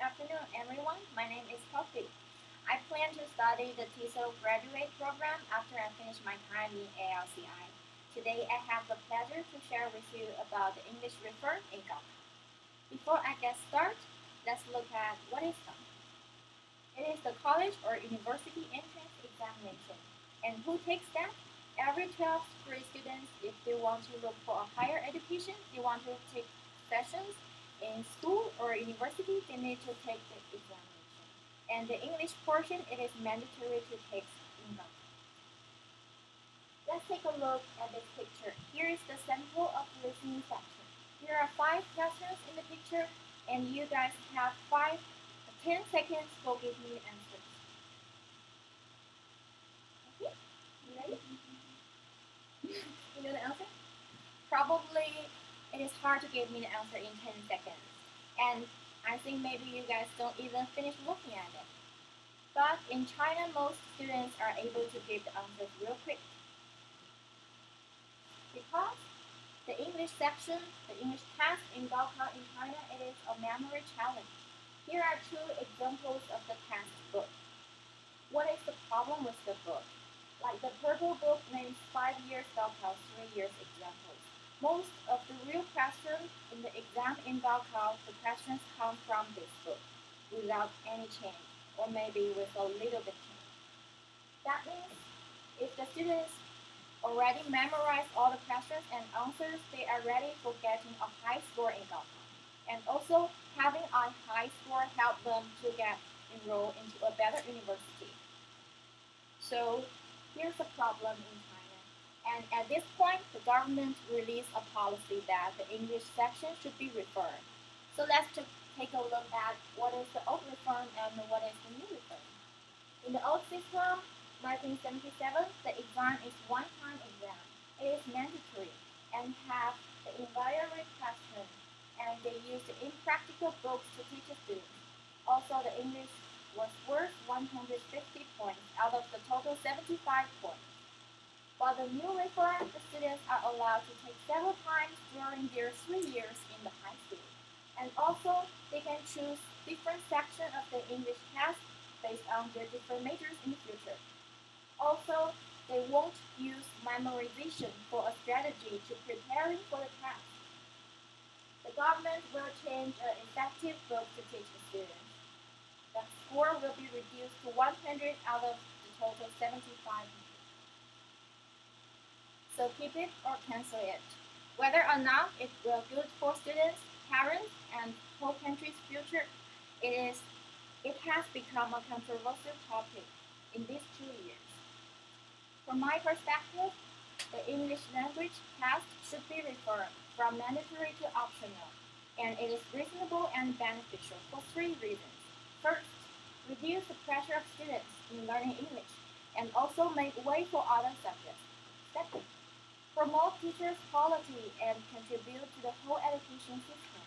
afternoon, everyone. My name is Coffee. I plan to study the TESOL graduate program after I finish my time in ALCI. Today, I have the pleasure to share with you about the English reform in Gaokao. Before I get started, let's look at what is GAP. It is the college or university entrance examination. And who takes that? Every 12th grade students, if they want to look for a higher education, they want to take sessions in school or university, they need to take the examination. And the English portion, it is mandatory to take in GAP. Let's take a look at this picture. Here is the sample of listening section. Here are 5 questions in the picture, and you guys have 10 seconds to give me the answers. Okay, you ready? You know the answer? Probably it is hard to give me the answer in 10 seconds. And I think maybe you guys don't even finish looking at it. But in China, most students are able to give the answers real quick. Because the English section, the English test in Gaokao in China, it is a memory challenge. Here are 2 examples of the test book. What is the problem with the book? Like the purple book names 5 years Gaokao, 3 years examples. Most of the real questions in the exam in Gaokao, the questions come from this book without any change, or maybe with a little bit change. That means if the students already memorized all the questions and answers, they are ready for getting a high score in Gaokao. And also, having a high score helps them to get enrolled into a better university. So here's the problem in China. And at this point, the government released a policy that the English section should be reformed. So let's take a look at what is the old reform and what is the new reform. In the old system, 1977, the exam is one-time exam. It is mandatory and have the invalid question, and they use the impractical books to teach the students. Also, the English was worth 150 points out of the total 75 points. For the new reform, the students are allowed to take several times during their 3 years in the high school. And also, they can choose different sections of the English test based on their different majors in the future. Also, they won't use memorization for a strategy to preparing for the test. The government will change an effective book to teach the students. The score will be reduced to 100 out of the total 75. So keep it or cancel it. Whether or not it will good for students, parents, and whole country's future, it has become a controversial topic in these 2 years. From my perspective, the English language test should be reformed from mandatory to optional, and it is reasonable and beneficial for 3 reasons. First, reduce the pressure of students in learning English, and also make way for other subjects. Second, promote teachers' quality and contribute to the whole education system.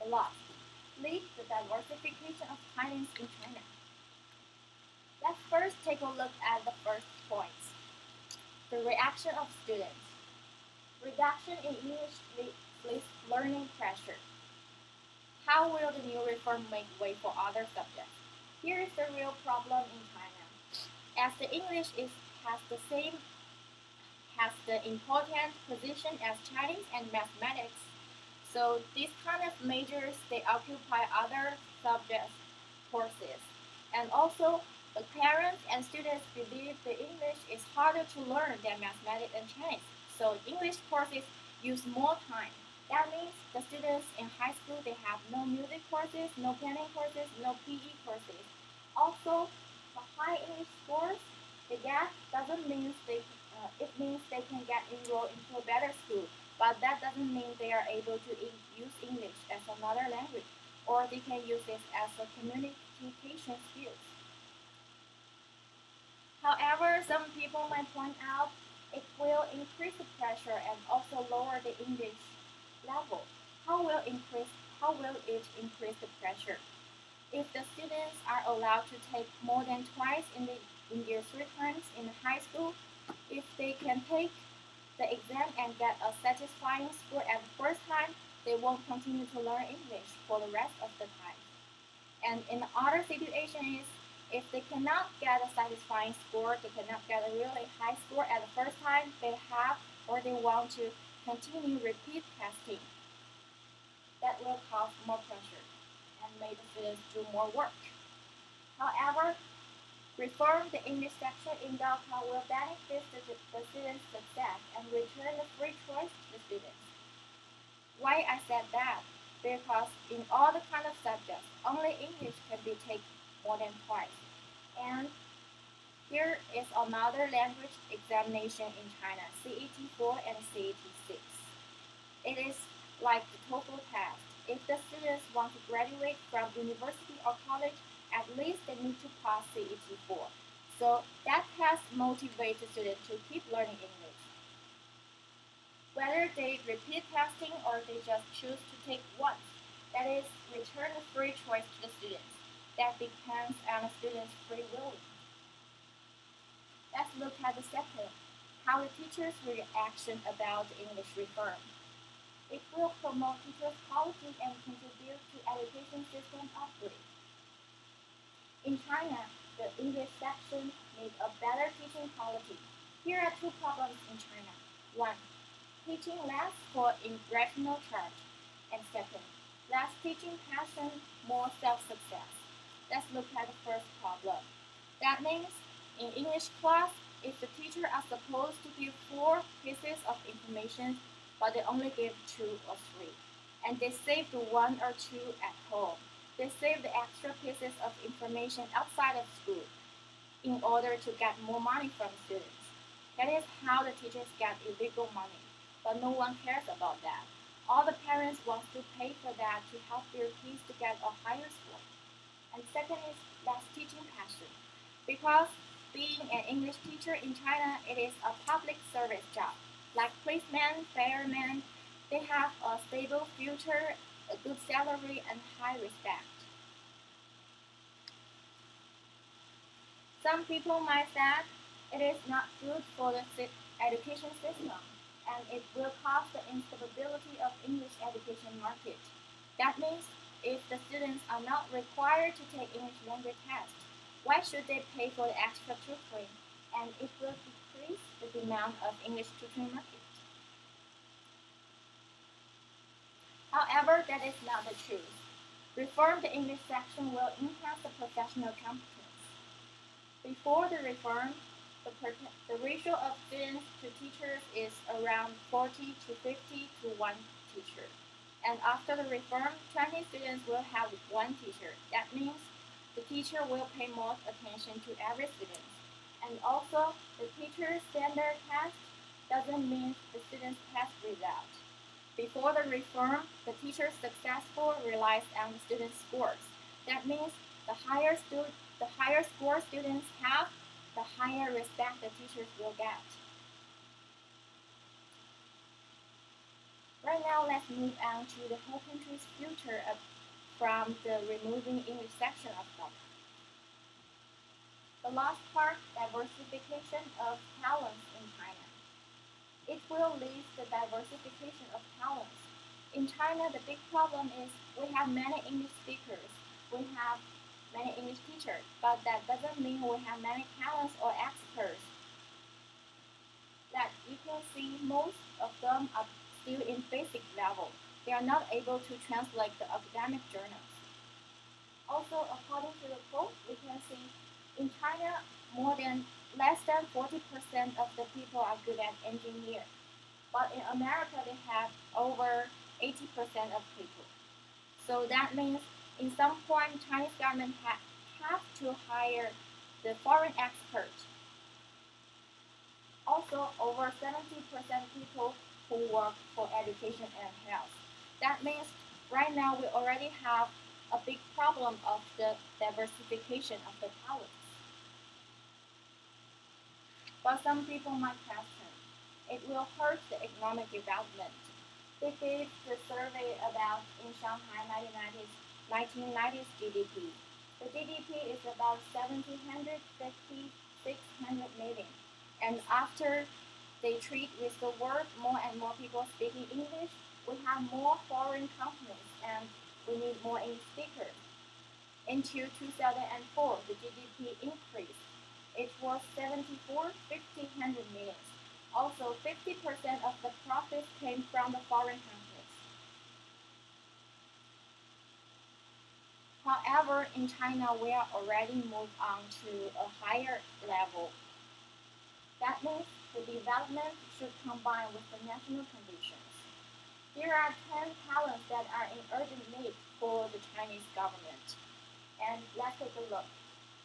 The last, lead the diversification of Chinese in China. Let's first take a look at the first points. The reaction of students. Reduction in English leads learning pressure. How will the new reform make way for other subjects? Here is the real problem in China. As the English has the important position as Chinese and mathematics, so these kind of majors they occupy other subjects courses. And also the parents and students believe the English is harder to learn than mathematics and Chinese. So English courses use more time. That means the students in high school they have no music courses, no piano courses, no PE courses. Also, the high English scores they get doesn't mean it means they can get enrolled into a better school, but that doesn't mean they are able to use English as another language, or they can use it as a communication skills. However, some people might point out it will increase the pressure and also lower the English level. How will it increase the pressure? If the students are allowed to take more than twice in their 3 times in high school, if they can take the exam and get a satisfying score at the first time, they won't continue to learn English for the rest of the time. And in the other situation is if they cannot get a satisfying score, they cannot get a really high score at the first time, they have or they want to continue repeat testing. That will cause more pressure and make the students do more work. However, reform the English section in Gaokao will benefit the students' success and return the free choice to the students. Why I said that? Because in all the kind of subjects, only English can be taken more than twice. And here is another language examination in China, CET4 and CET6. It is like the TOEFL test. If the students want to graduate from university or college, at least they need to pass CET4. So that test motivates the student to keep learning English. Whether they repeat testing or they just choose to take once, that is, return the free choice to the students. That depends on the student's free will. Let's look at the second, how the teachers' reaction about the English reform. It will promote teachers' quality and contribute to education system upgrade. In China, the English section needs a better teaching quality. Here are two problems in China. One, teaching less for irrational charge. And second, less teaching passion, more self-success. Let's look at the first problem. That means in English class, if the teacher are supposed to give 4 pieces of information, but they only give 2 or 3, and they save the 1 or 2 at home, they save the extra pieces of information outside of school in order to get more money from students. That is how the teachers get illegal money, but no one cares about that. All the parents want to pay for that to help their kids to get a higher score. And second is less teaching passion. Because being an English teacher in China, it is a public service job. Like policemen, firemen, they have a stable future, a good salary, and high respect. Some people might say it is not good for the education system, and it will cause the instability of English education market. That means if the students are not required to take English language tests, why should they pay for the extra tutoring? And it will decrease the demand of English tutoring market. However, that is not the truth. Reform the English section will enhance the professional competence. Before the reform, the ratio of students to teachers is around 40 to 50 to 1 teacher. And after the reform, 20 students will have 1 teacher. That means the teacher will pay more attention to every student. And also, the teacher's standard test doesn't mean the student's test result. Before the reform, the teacher's successful relies on the student's scores. That means the higher score students have, the higher respect the teachers will get. Right now, let's move on to the whole country's future from the removing English section of Gaokao. The last part, diversification of talents in China. It will lead to diversification of talents. In China, the big problem is we have many English speakers, we have many English teachers, but that doesn't mean we have many talents or experts. That you can see most of them are still in basic level. They are not able to translate the academic journals. Also, according to the poll, we can see in China, less than 40% of the people are good at engineering. But in America, they have over 80% of people. So that means in some point, Chinese government have to hire the foreign experts. Also, over 70% people who work for education and health. That means right now we already have a big problem of the diversification of the talents. But some people might question, it will hurt the economic development. They gave the survey about in Shanghai 1990s GDP. The GDP is about 750, 600 million. And after they treat with the word more and more people speaking English, we have more foreign companies and we need more English speakers. Until 2004, the GDP increased. It was 74, 50, 100 million. Also, 50% of the profits came from the foreign countries. However, in China, we are already moved on to a higher level. That means the development should combine with the national conditions. Here are 10 talents that are in urgent need for the Chinese government. And let's take a look.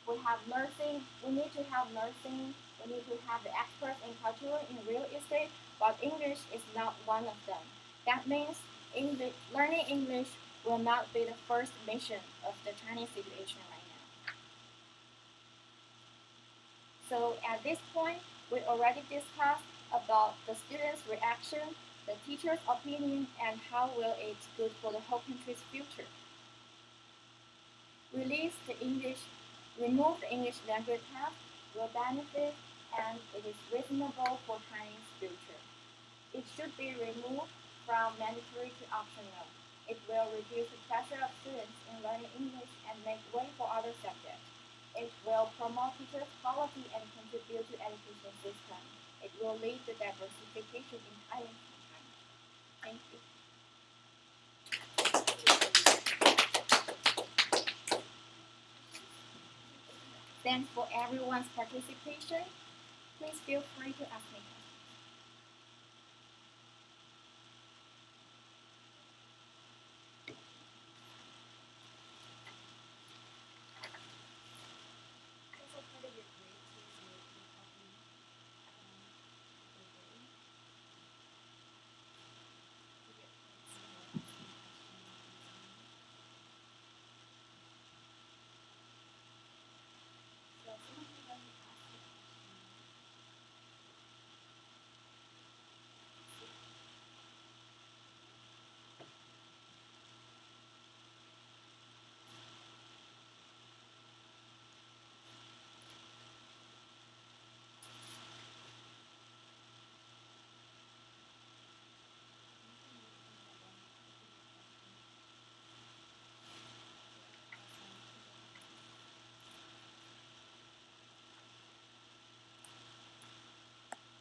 We have nursing, we need to have nursing, we need to have the experts in culture in real estate, but English is not one of them. That means learning English will not be the first mission of the Chinese situation right now. So at this point, we already discussed about the students' reaction, the teacher's opinion, and how will it good for the whole country's future. Remove the English language test will benefit and it is reasonable for Chinese future. It should be removed from mandatory to optional. It will reduce the pressure of students in learning English and make way for other subjects. It will promote teachers' quality and contribute to education system. It will lead to diversification in talent in China. Thank you. Thanks for everyone's participation. Please feel free to ask me questions.